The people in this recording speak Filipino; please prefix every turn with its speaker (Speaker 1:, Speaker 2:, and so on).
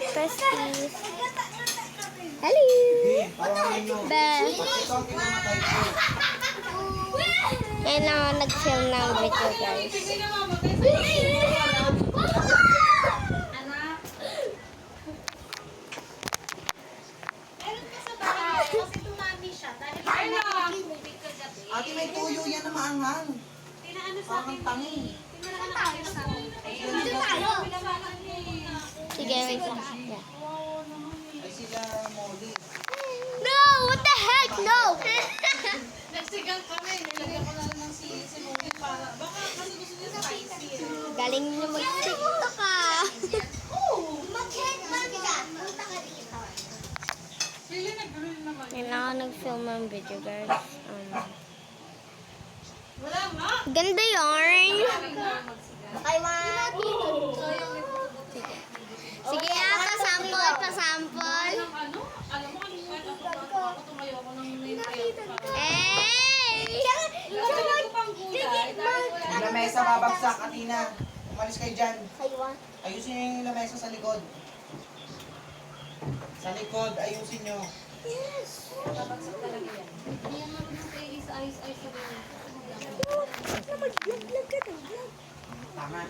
Speaker 1: Presties. Hello! Be. Ngayon lang ako nag-film ng video, guys.
Speaker 2: Ate, may tuyo yan na maanghang. Parang tangi.
Speaker 1: Sige, wait lang. Yeah.
Speaker 2: Ay sila Molly.
Speaker 1: No! What the heck? No!
Speaker 3: Nagsigang kami, nilagyan ko na lang ng si Molly para, baka kasi gusto niya spicy.
Speaker 1: Galing niyo mag-tiktok ah.
Speaker 4: Mag-headband ka. Punta ka dito.
Speaker 3: Sila nag-grill naman.
Speaker 1: Ngayon lang ako nag-film ng video, guys.
Speaker 3: Wala nga.
Speaker 1: Ganda yarn.
Speaker 4: Kay mga
Speaker 1: Sige ah, pasample, pasample.
Speaker 3: Ano? Alam mo, ako tumayo ako ng main
Speaker 1: Eh!
Speaker 3: Nilagyan ko pang gulay.
Speaker 2: Yung lamesa babagsak, Atina. Umalis kayo dyan.
Speaker 4: kaywa.
Speaker 2: Ayusin nyo yung lamesa sa likod. Sa likod, ayusin nyo.
Speaker 3: Babagsak talaga yan. Hindi yan marunong kayo isa-ayos-ayos sa ganyan.
Speaker 2: Tama.